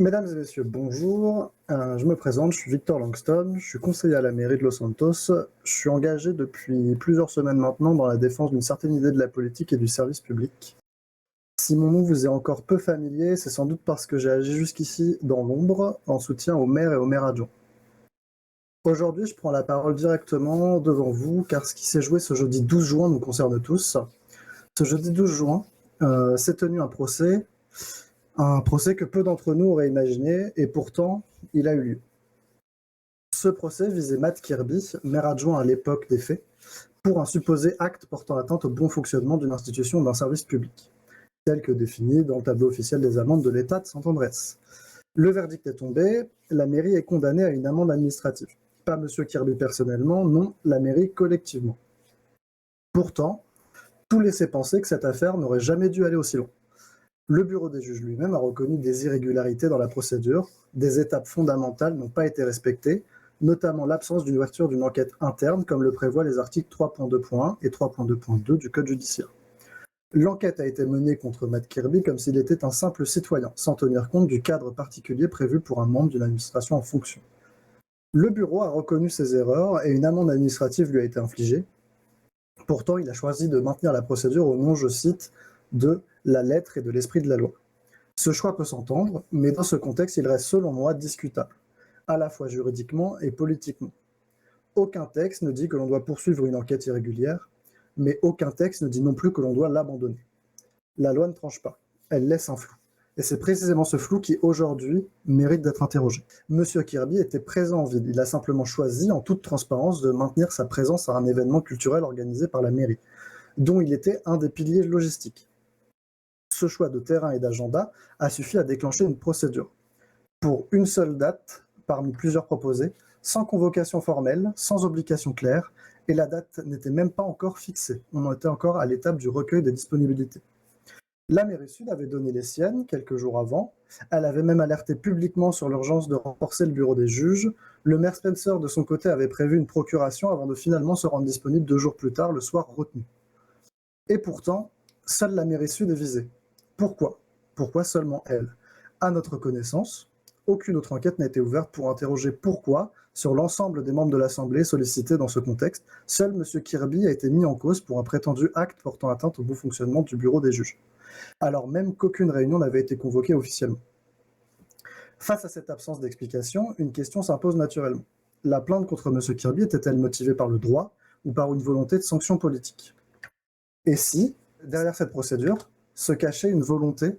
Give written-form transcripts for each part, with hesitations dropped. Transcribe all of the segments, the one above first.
Mesdames et messieurs, bonjour. Je me présente, je suis Victor Langston, je suis conseiller à la mairie de Los Santos. Je suis engagé depuis plusieurs semaines maintenant dans la défense d'une certaine idée de la politique et du service public. Si mon nom vous est encore peu familier, c'est sans doute parce que j'ai agi jusqu'ici dans l'ombre, en soutien aux maires et aux maires adjoints. Aujourd'hui, je prends la parole directement devant vous, car ce qui s'est joué ce jeudi 12 juin nous concerne tous. Ce jeudi 12 juin, s'est tenu un procès que peu d'entre nous auraient imaginé, et pourtant, il a eu lieu. Ce procès visait Matt Kirby, maire adjoint à l'époque des faits, pour un supposé acte portant atteinte au bon fonctionnement d'une institution ou d'un service public, tel que défini dans le tableau officiel des amendes de l'État de Saint-Andrés. Le verdict est tombé, la mairie est condamnée à une amende administrative. Pas M. Kirby personnellement, non, la mairie collectivement. Pourtant, tout laissait penser que cette affaire n'aurait jamais dû aller aussi loin. Le bureau des juges lui-même a reconnu des irrégularités dans la procédure, des étapes fondamentales n'ont pas été respectées, notamment l'absence d'une ouverture d'une enquête interne comme le prévoient les articles 3.2.1 et 3.2.2 du Code judiciaire. L'enquête a été menée contre Matt Kirby comme s'il était un simple citoyen, sans tenir compte du cadre particulier prévu pour un membre d'une administration en fonction. Le bureau a reconnu ses erreurs et une amende administrative lui a été infligée. Pourtant, il a choisi de maintenir la procédure au nom, je cite, de la lettre et de l'esprit de la loi. Ce choix peut s'entendre, mais dans ce contexte, il reste selon moi discutable, à la fois juridiquement et politiquement. Aucun texte ne dit que l'on doit poursuivre une enquête irrégulière, mais aucun texte ne dit non plus que l'on doit l'abandonner. La loi ne tranche pas, elle laisse un flou. Et c'est précisément ce flou qui, aujourd'hui, mérite d'être interrogé. Monsieur Kirby était présent en ville, il a simplement choisi, en toute transparence, de maintenir sa présence à un événement culturel organisé par la mairie, dont il était un des piliers logistiques. Ce choix de terrain et d'agenda a suffi à déclencher une procédure pour une seule date parmi plusieurs proposées, sans convocation formelle, sans obligation claire, et la date n'était même pas encore fixée. On en était encore à l'étape du recueil des disponibilités. La mairie Sud avait donné les siennes quelques jours avant. Elle avait même alerté publiquement sur l'urgence de renforcer le bureau des juges. Le maire Spencer, de son côté, avait prévu une procuration avant de finalement se rendre disponible 2 jours plus tard, le soir retenu. Et pourtant, seule la mairie Sud est visée. Pourquoi? Pourquoi seulement elle? À notre connaissance, aucune autre enquête n'a été ouverte pour interroger pourquoi, sur l'ensemble des membres de l'Assemblée sollicités dans ce contexte, seul M. Kirby a été mis en cause pour un prétendu acte portant atteinte au bon fonctionnement du bureau des juges, alors même qu'aucune réunion n'avait été convoquée officiellement. Face à cette absence d'explication, une question s'impose naturellement. La plainte contre M. Kirby était-elle motivée par le droit ou par une volonté de sanction politique? Et si, derrière cette procédure, se cachait une volonté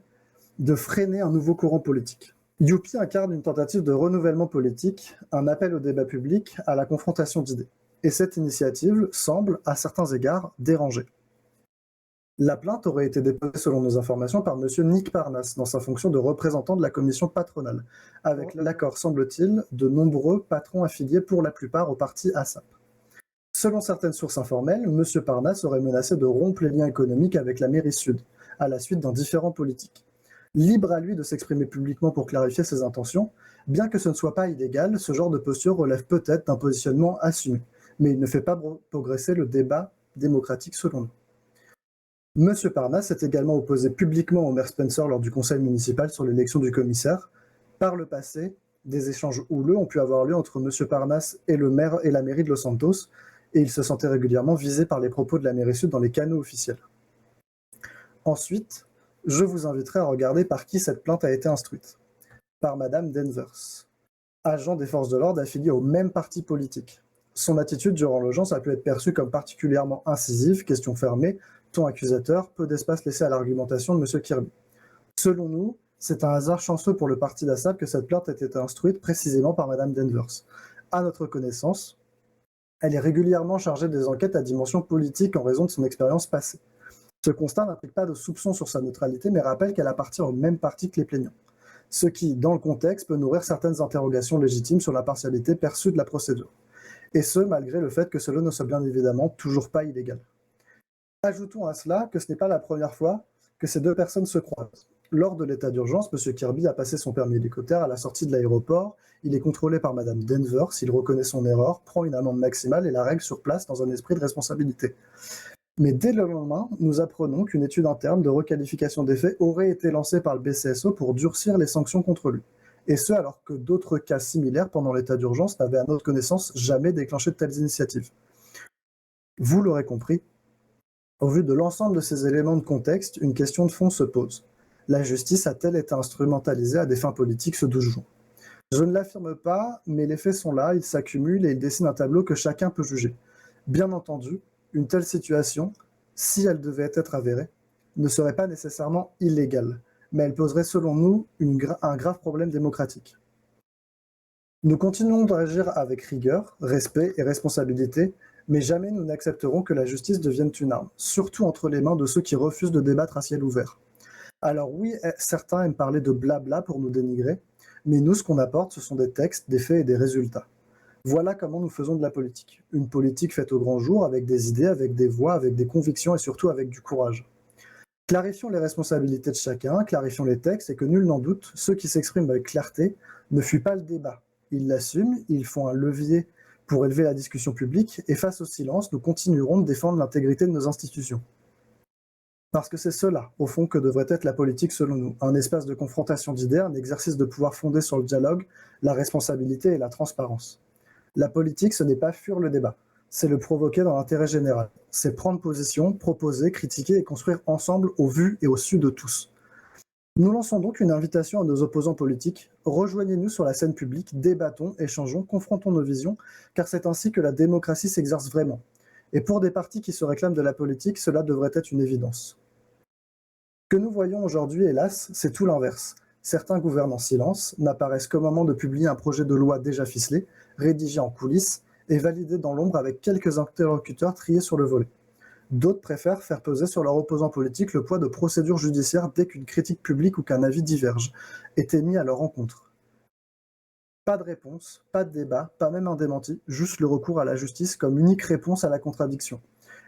de freiner un nouveau courant politique? Youpi incarne une tentative de renouvellement politique, un appel au débat public, à la confrontation d'idées. Et cette initiative semble, à certains égards, déranger. La plainte aurait été déposée, selon nos informations, par M. Nick Parnas, dans sa fonction de représentant de la commission patronale, avec l'accord, semble-t-il, de nombreux patrons affiliés pour la plupart au parti ASAP. Selon certaines sources informelles, M. Parnas aurait menacé de rompre les liens économiques avec la mairie Sud, à la suite d'un différend politique. Libre à lui de s'exprimer publiquement pour clarifier ses intentions, bien que ce ne soit pas illégal, ce genre de posture relève peut-être d'un positionnement assumé, mais il ne fait pas progresser le débat démocratique selon nous. M. Parnas s'est également opposé publiquement au maire Spencer lors du conseil municipal sur l'élection du commissaire. Par le passé, des échanges houleux ont pu avoir lieu entre M. Parnas et le maire et la mairie de Los Santos, et il se sentait régulièrement visé par les propos de la mairie Sud dans les canaux officiels. Ensuite, je vous inviterai à regarder par qui cette plainte a été instruite. Par Madame Denvers, agent des forces de l'ordre affilié au même parti politique. Son attitude durant l'audience a pu être perçue comme particulièrement incisive, question fermée, ton accusateur, peu d'espace laissé à l'argumentation de M. Kirby. Selon nous, c'est un hasard chanceux pour le parti d'ASAP que cette plainte ait été instruite précisément par Madame Denvers. À notre connaissance, elle est régulièrement chargée des enquêtes à dimension politique en raison de son expérience passée. Ce constat n'implique pas de soupçon sur sa neutralité, mais rappelle qu'elle appartient au même parti que les plaignants. Ce qui, dans le contexte, peut nourrir certaines interrogations légitimes sur la partialité perçue de la procédure. Et ce, malgré le fait que cela ne soit bien évidemment toujours pas illégal. Ajoutons à cela que ce n'est pas la première fois que ces deux personnes se croisent. Lors de l'état d'urgence, M. Kirby a passé son permis hélicoptère à la sortie de l'aéroport. Il est contrôlé par Mme Denver. S'il reconnaît son erreur, prend une amende maximale et la règle sur place dans un esprit de responsabilité. Mais dès le lendemain, nous apprenons qu'une étude interne de requalification des faits aurait été lancée par le BCSO pour durcir les sanctions contre lui. Et ce alors que d'autres cas similaires pendant l'état d'urgence n'avaient à notre connaissance jamais déclenché de telles initiatives. Vous l'aurez compris, au vu de l'ensemble de ces éléments de contexte, une question de fond se pose. La justice a-t-elle été instrumentalisée à des fins politiques ce 12 juin? Je ne l'affirme pas, mais les faits sont là, ils s'accumulent et ils dessinent un tableau que chacun peut juger. Bien entendu, une telle situation, si elle devait être avérée, ne serait pas nécessairement illégale, mais elle poserait selon nous un grave problème démocratique. Nous continuons d'agir avec rigueur, respect et responsabilité, mais jamais nous n'accepterons que la justice devienne une arme, surtout entre les mains de ceux qui refusent de débattre à ciel ouvert. Alors oui, certains aiment parler de blabla pour nous dénigrer, mais nous, ce qu'on apporte, ce sont des textes, des faits et des résultats. Voilà comment nous faisons de la politique. Une politique faite au grand jour, avec des idées, avec des voix, avec des convictions et surtout avec du courage. Clarifions les responsabilités de chacun, clarifions les textes et que nul n'en doute, ceux qui s'expriment avec clarté ne fuient pas le débat. Ils l'assument, ils font un levier pour élever la discussion publique et face au silence, nous continuerons de défendre l'intégrité de nos institutions. Parce que c'est cela, au fond, que devrait être la politique selon nous. Un espace de confrontation d'idées, un exercice de pouvoir fondé sur le dialogue, la responsabilité et la transparence. La politique, ce n'est pas fuir le débat, c'est le provoquer dans l'intérêt général. C'est prendre position, proposer, critiquer et construire ensemble au vu et au su de tous. Nous lançons donc une invitation à nos opposants politiques. Rejoignez-nous sur la scène publique, débattons, échangeons, confrontons nos visions, car c'est ainsi que la démocratie s'exerce vraiment. Et pour des partis qui se réclament de la politique, cela devrait être une évidence. Ce que nous voyons aujourd'hui, hélas, c'est tout l'inverse. Certains gouvernent en silence, n'apparaissent qu'au moment de publier un projet de loi déjà ficelé, rédigé en coulisses et validé dans l'ombre avec quelques interlocuteurs triés sur le volet. D'autres préfèrent faire peser sur leurs opposants politiques le poids de procédures judiciaires dès qu'une critique publique ou qu'un avis diverge est émis à leur encontre. Pas de réponse, pas de débat, pas même un démenti, juste le recours à la justice comme unique réponse à la contradiction.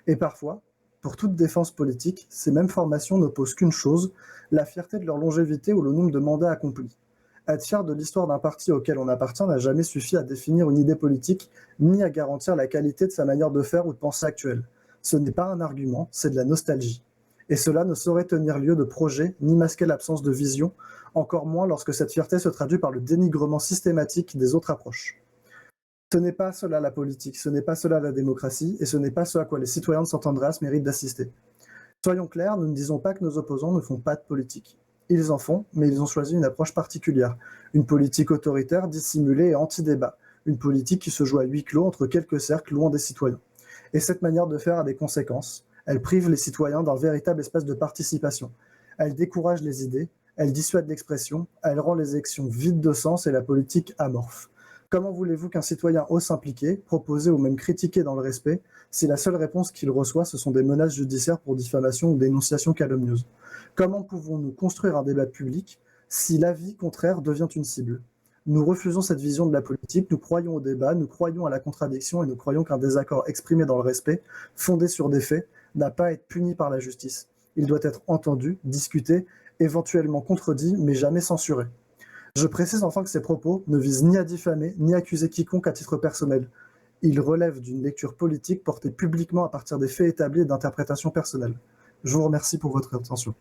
Et parfois, pour toute défense politique, ces mêmes formations n'opposent qu'une chose, la fierté de leur longévité ou le nombre de mandats accomplis. Être fier de l'histoire d'un parti auquel on appartient n'a jamais suffi à définir une idée politique, ni à garantir la qualité de sa manière de faire ou de penser actuelle. Ce n'est pas un argument, c'est de la nostalgie. Et cela ne saurait tenir lieu de projet, ni masquer l'absence de vision, encore moins lorsque cette fierté se traduit par le dénigrement systématique des autres approches. Ce n'est pas cela la politique, ce n'est pas cela la démocratie, et ce n'est pas ce à quoi les citoyens de Saint-Andreas méritent d'assister. Soyons clairs, nous ne disons pas que nos opposants ne font pas de politique. Ils en font, mais ils ont choisi une approche particulière, une politique autoritaire, dissimulée et anti-débat, une politique qui se joue à huis clos entre quelques cercles loin des citoyens. Et cette manière de faire a des conséquences. Elle prive les citoyens d'un véritable espace de participation. Elle décourage les idées, elle dissuade l'expression, elle rend les élections vides de sens et la politique amorphe. Comment voulez-vous qu'un citoyen ose s'impliquer, proposer ou même critiquer dans le respect, si la seule réponse qu'il reçoit, ce sont des menaces judiciaires pour diffamation ou dénonciation calomnieuse? Comment pouvons-nous construire un débat public si l'avis contraire devient une cible? Nous refusons cette vision de la politique, nous croyons au débat, nous croyons à la contradiction et nous croyons qu'un désaccord exprimé dans le respect, fondé sur des faits, n'a pas à être puni par la justice. Il doit être entendu, discuté, éventuellement contredit, mais jamais censuré. Je précise enfin que ces propos ne visent ni à diffamer, ni à accuser quiconque à titre personnel. Ils relèvent d'une lecture politique portée publiquement à partir des faits établis et d'interprétations personnelles. Je vous remercie pour votre attention.